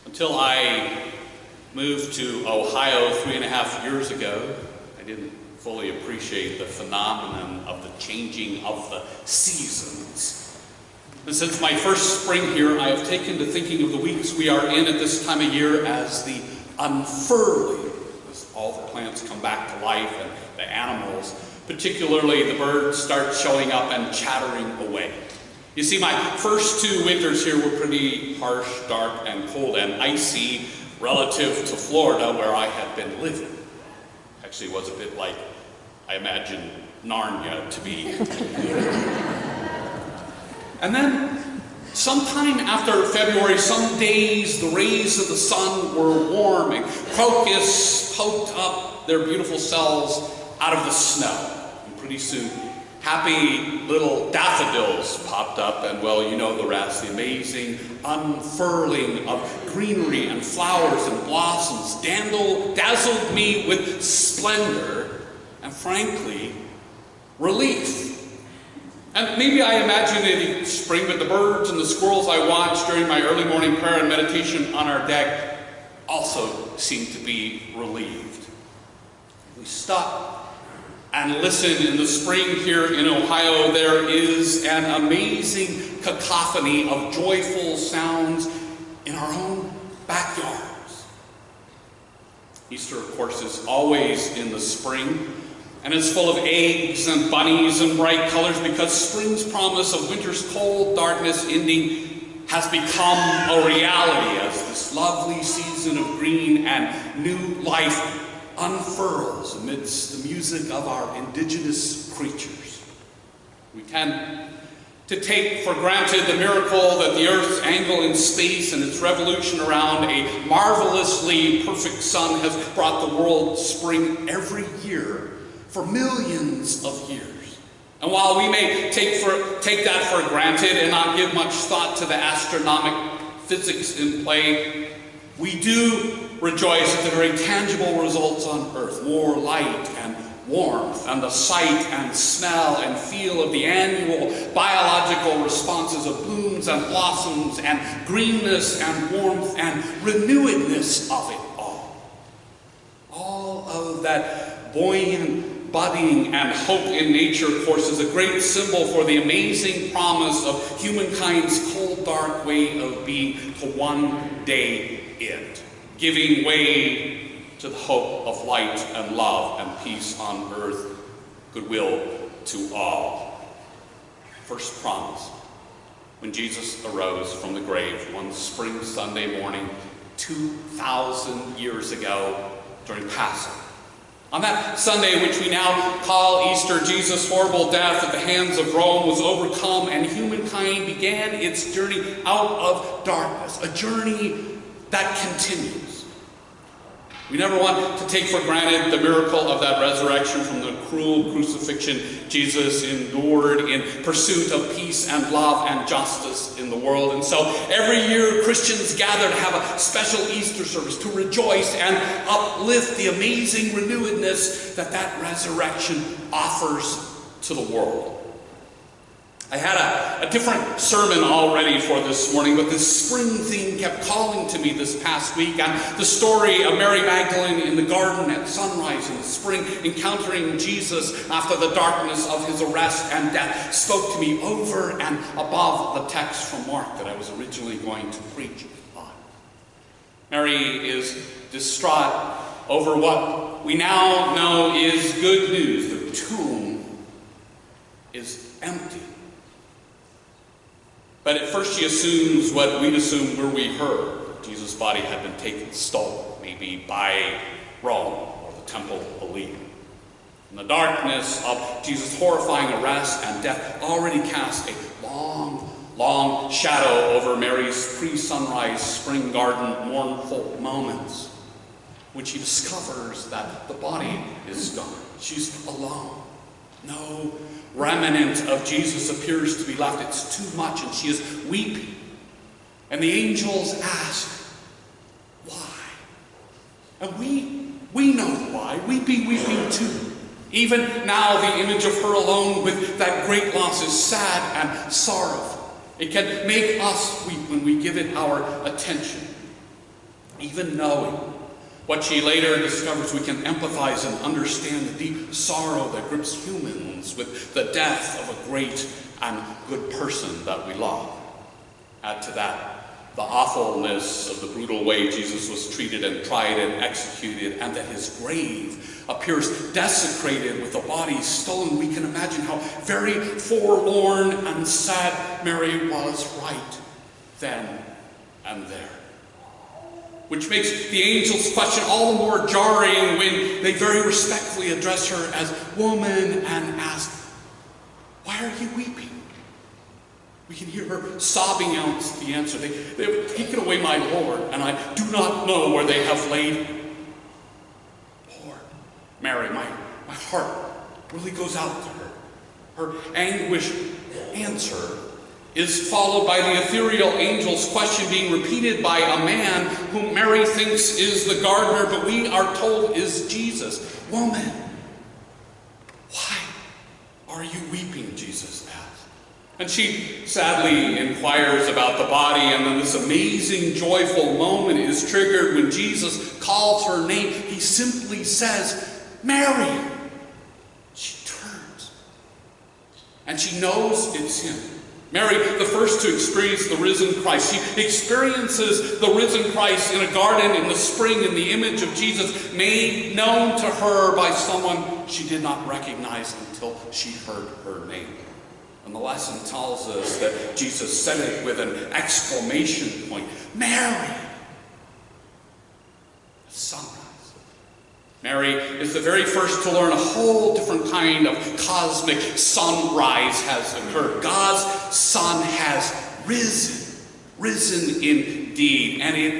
Until I moved to Ohio 3.5 years ago, I didn't fully appreciate the phenomenon of the changing of the seasons. And since my first spring here, I have taken to thinking of the weeks we are in at this time of year as the unfurling, as all the plants come back to life and the animals, particularly the birds, start showing up and chattering away. You see, my first 2 winters here were pretty harsh, dark, and cold and icy relative to Florida, where I had been living. Actually, it was a bit like, I imagine, Narnia to be. And then, sometime after February, some days the rays of the sun were warm and crocus poked up their beautiful selves out of the snow. And pretty soon, happy little daffodils popped up, and well, you know the rest. The amazing unfurling of greenery and flowers and blossoms dazzled me with splendor and, frankly, relief. And maybe I imagine it each spring, but the birds and the squirrels I watched during my early morning prayer and meditation on our deck also seemed to be relieved. We stop and listen. In the spring here in Ohio, there is an amazing cacophony of joyful sounds in our own backyards. Easter, of course, is always in the spring, and it's full of eggs and bunnies and bright colors, because spring's promise of winter's cold darkness ending has become a reality as this lovely season of green and new life unfurls amidst the music of our indigenous creatures. We tend to take for granted the miracle that the Earth's angle in space and its revolution around a marvelously perfect sun has brought the world spring every year for millions of years. And while we may take that for granted and not give much thought to the astronomic physics in play, we do rejoice at the very tangible results on Earth: more light and warmth, and the sight and smell and feel of the annual biological responses of blooms and blossoms and greenness and warmth and renewedness of it all. All of that buoyant budding and hope in nature, of course, is a great symbol for the amazing promise of humankind's cold, dark way of being to one day end, giving way to the hope of light and love and peace on earth, goodwill to all. First promise, when Jesus arose from the grave one spring Sunday morning 2,000 years ago during Passover. On that Sunday, which we now call Easter, Jesus' horrible death at the hands of Rome was overcome, and humankind began its journey out of darkness, a journey that continues. We never want to take for granted the miracle of that resurrection from the cruel crucifixion Jesus endured in pursuit of peace and love and justice in the world. And so every year Christians gather to have a special Easter service to rejoice and uplift the amazing renewedness that that resurrection offers to the world. I had a different sermon all ready for this morning, but this spring theme kept calling to me this past week. And the story of Mary Magdalene in the garden at sunrise in the spring, encountering Jesus after the darkness of his arrest and death, spoke to me over and above the text from Mark that I was originally going to preach on. Mary is distraught over what we now know is good news. The tomb is empty. But at first she assumes what we'd assume were we heard. Jesus' body had been taken, stolen, maybe by Rome or the Temple of Leah. And the darkness of Jesus' horrifying arrest and death already cast a long, long shadow over Mary's pre-sunrise spring garden mournful moments, when she discovers that the body is gone. She's alone. No remnant of Jesus appears to be left. It's too much, and she is weeping. And the angels ask, why? And we know why. We be weeping too. Even now, the image of her alone with that great loss is sad and sorrowful. It can make us weep when we give it our attention. Even knowing what she later discovers, we can empathize and understand the deep sorrow that grips humans with the death of a great and good person that we love. Add to that the awfulness of the brutal way Jesus was treated and tried and executed, and that his grave appears desecrated with the body stolen. We can imagine how very forlorn and sad Mary was right then and there. Which makes the angel's question all the more jarring when they very respectfully address her as woman and ask, "Why are you weeping?" We can hear her sobbing out the answer. They have taken away my Lord, and I do not know where they have laid him. Poor Mary, my heart really goes out to her. Her anguished answer is followed by the ethereal angel's question being repeated by a man whom Mary thinks is the gardener, but we are told is Jesus. "Woman, why are you weeping?" Jesus asked. And she sadly inquires about the body, and then this amazing, joyful moment is triggered when Jesus calls her name. He simply says, "Mary." She turns, and she knows it's him. Mary, the first to experience the risen Christ. She experiences the risen Christ in a garden in the spring in the image of Jesus, made known to her by someone she did not recognize until she heard her name. And the lesson tells us that Jesus said it with an exclamation point, "Mary!" Sunrise. Mary is the very first to learn a whole different kind of cosmic sunrise has occurred. God's Son has risen indeed, and it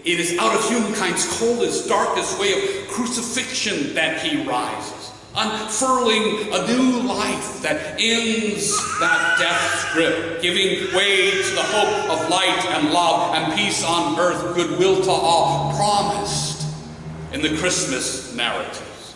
is out of humankind's coldest, darkest way of crucifixion that he rises, unfurling a new life that ends that death's grip, giving way to the hope of light and love and peace on earth, goodwill to all, promised in the Christmas narratives.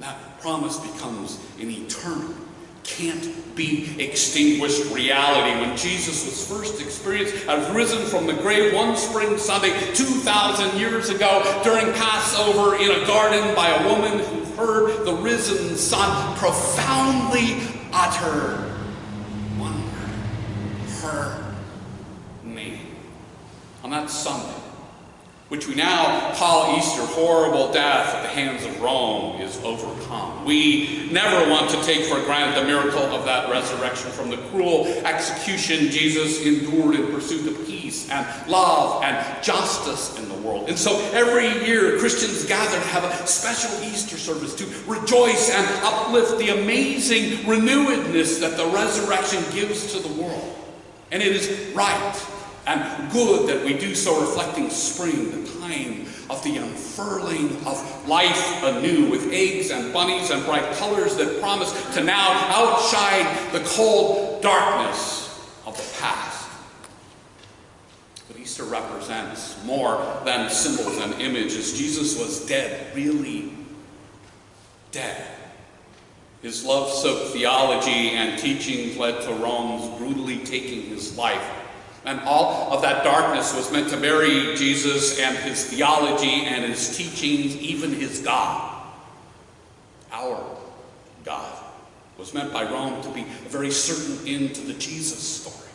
That promise becomes an eternal, can't be extinguished reality. When Jesus was first experienced as risen from the grave one spring Sunday 2,000 years ago during Passover in a garden by a woman who heard the risen Son profoundly utter one word, her name. On that Sunday, which we now call Easter, horrible death at the hands of Rome is overcome. We never want to take for granted the miracle of that resurrection from the cruel execution Jesus endured in pursuit of peace and love and justice in the world. And so every year Christians gather to have a special Easter service to rejoice and uplift the amazing renewedness that the resurrection gives to the world. And it is right and good that we do so, reflecting spring, the time of the unfurling of life anew, with eggs and bunnies and bright colors that promise to now outshine the cold darkness of the past. But Easter represents more than symbols and images. Jesus was dead, really dead. His love-soaked theology and teachings led to Rome's brutally taking his life. And all of that darkness was meant to bury Jesus and his theology and his teachings, even his God. Our God was meant by Rome to be a very certain end to the Jesus story.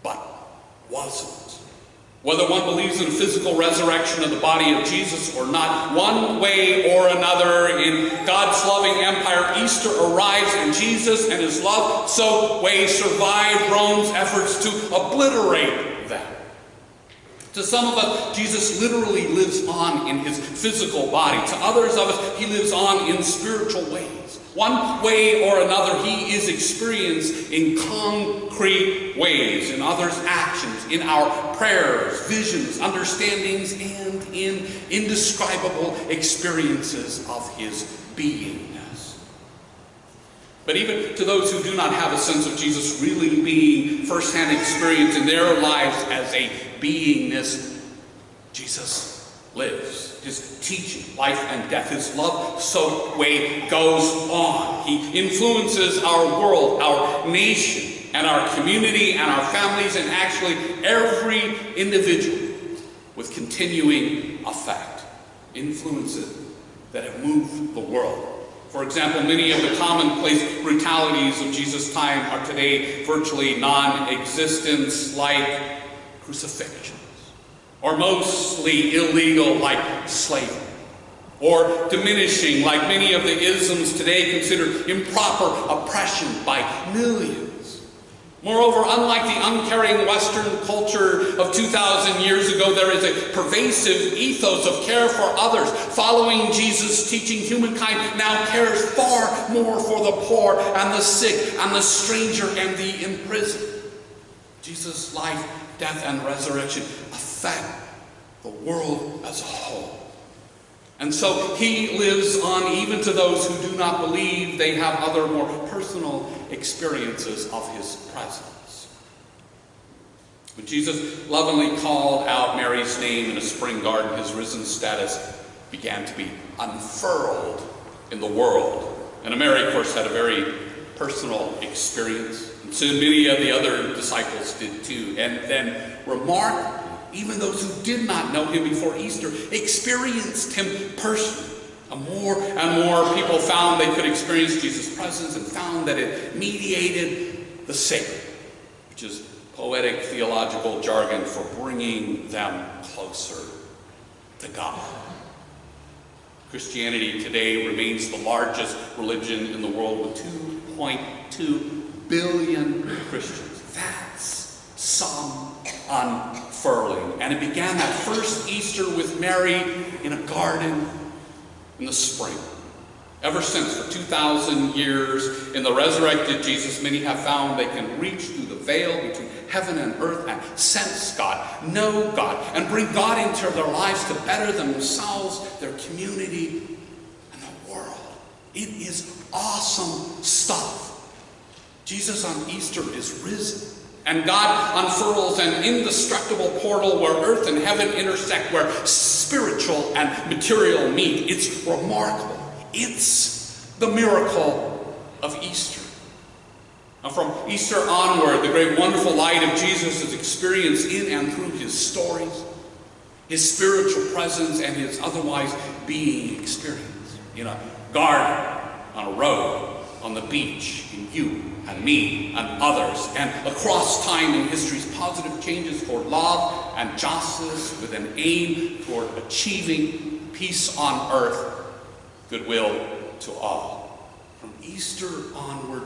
But wasn't. Whether one believes in a physical resurrection of the body of Jesus or not, one way or another in God's loving empire, Easter arrives, and Jesus and his love-soaked way survived Rome's efforts to obliterate them. To some of us, Jesus literally lives on in his physical body. To others of us, he lives on in spiritual ways. One way or another, he is experienced in concrete ways, in others' actions, in our prayers, visions, understandings, and in indescribable experiences of his beingness. But even to those who do not have a sense of Jesus really being first-hand experience in their lives as a beingness, Jesus lives. His teaching, life and death, his love-soaked way goes on. He influences our world, our nation, and our community, and our families, and actually every individual with continuing effect, influences that have moved the world. For example, many of the commonplace brutalities of Jesus' time are today virtually non-existent, like crucifixions, or mostly illegal, like slavery, or diminishing, like many of the isms today considered improper oppression by millions. Moreover, unlike the uncaring Western culture of 2,000 years ago, there is a pervasive ethos of care for others. Following Jesus' teaching, humankind now cares far more for the poor and the sick and the stranger and the imprisoned. Jesus' life, death, and resurrection affect the world as a whole. And so he lives on even to those who do not believe. They have other more personal experiences of his presence. When Jesus lovingly called out Mary's name in a spring garden, his risen status began to be unfurled in the world. And Mary, of course, had a very personal experience. And so many of the other disciples did too. And then remark, even those who did not know him before Easter experienced him personally. And more people found they could experience Jesus' presence and found that it mediated the sacred, which is poetic theological jargon for bringing them closer to God. Christianity today remains the largest religion in the world with 2.2 billion Christians. That's some unfurling. And it began that first Easter with Mary in a garden in the spring. Ever since, for 2,000 years, in the resurrected Jesus, many have found they can reach through the veil between heaven and earth and sense God, know God, and bring God into their lives to better themselves, their community, and the world. It is awesome stuff. Jesus on Easter is risen. And God unfurls an indestructible portal where earth and heaven intersect, where spiritual and material meet. It's remarkable. It's the miracle of Easter. Now, from Easter onward, the great wonderful light of Jesus is experienced in and through his stories, his spiritual presence, and his otherwise being experienced. In a garden, on a road, on the beach, in you and me and others, and across time in history's positive changes toward love and justice with an aim toward achieving peace on earth, goodwill to all. From Easter onward,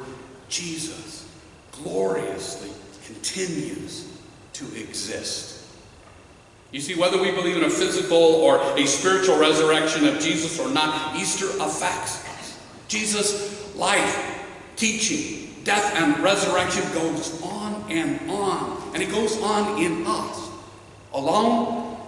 Jesus gloriously continues to exist. You see, whether we believe in a physical or a spiritual resurrection of Jesus or not, Easter affects us. Jesus' life, teaching, death, and resurrection goes on, and it goes on in us, alone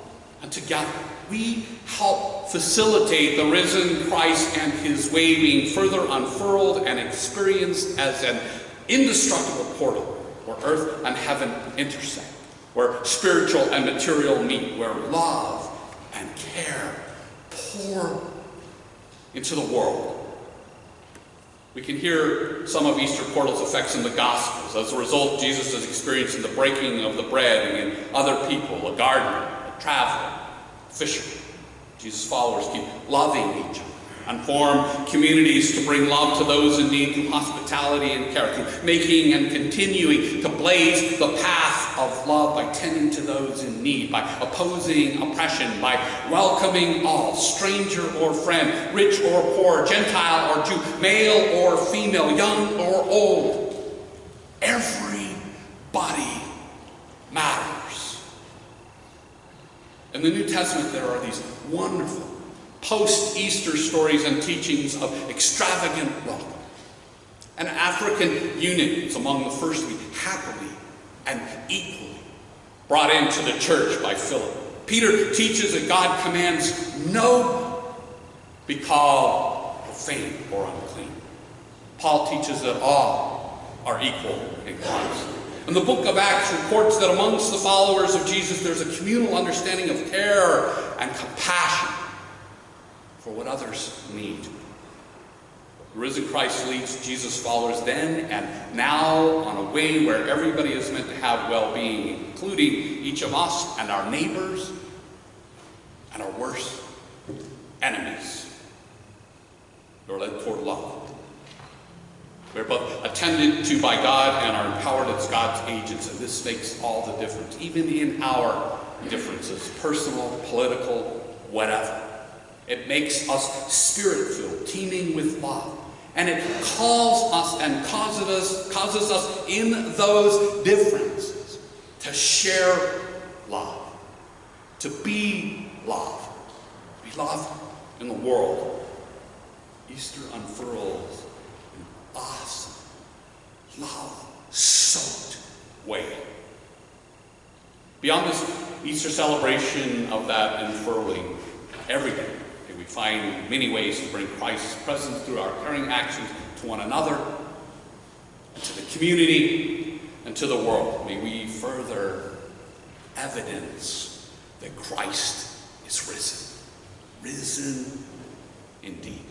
and together. We help facilitate the risen Christ and his way being further unfurled and experienced as an indestructible portal where earth and heaven intersect, where spiritual and material meet, where love and care pour into the world. We can hear some of Easter portal's effects in the Gospels. As a result, Jesus is experiencing the breaking of the bread in other people, a gardener, a traveler, a fisherman. Jesus' followers keep loving each other and form communities to bring love to those in need through hospitality and care, through making and continuing to blaze the path of love by tending to those in need, by opposing oppression, by welcoming all, stranger or friend, rich or poor, Gentile or Jew, male or female, young or old. Everybody matters. In the New Testament, there are these wonderful post-Easter stories and teachings of extravagant welcome. And African eunuchs among the first to be happily and equally brought into the church by Philip. Peter teaches that God commands no be called profane or unclean. Paul teaches that all are equal in Christ. And the book of Acts reports that amongst the followers of Jesus there's a communal understanding of care and compassion for what others need. The risen Christ leads Jesus' followers then and now on a way where everybody is meant to have well-being, including each of us and our neighbors and our worst enemies. We're led toward love. We're both attended to by God and are empowered as God's agents, and this makes all the difference, even in our differences, personal, political, whatever. It makes us spirit-filled, teeming with love. And it calls us and causes us in those differences to share love, to be love, be love in the world. Easter unfurls an awesome, love-soaked way. Beyond this Easter celebration of that unfurling, every day we find many ways to bring Christ's presence through our caring actions to one another, to the community, and to the world. May we further evidence that Christ is risen. Risen indeed.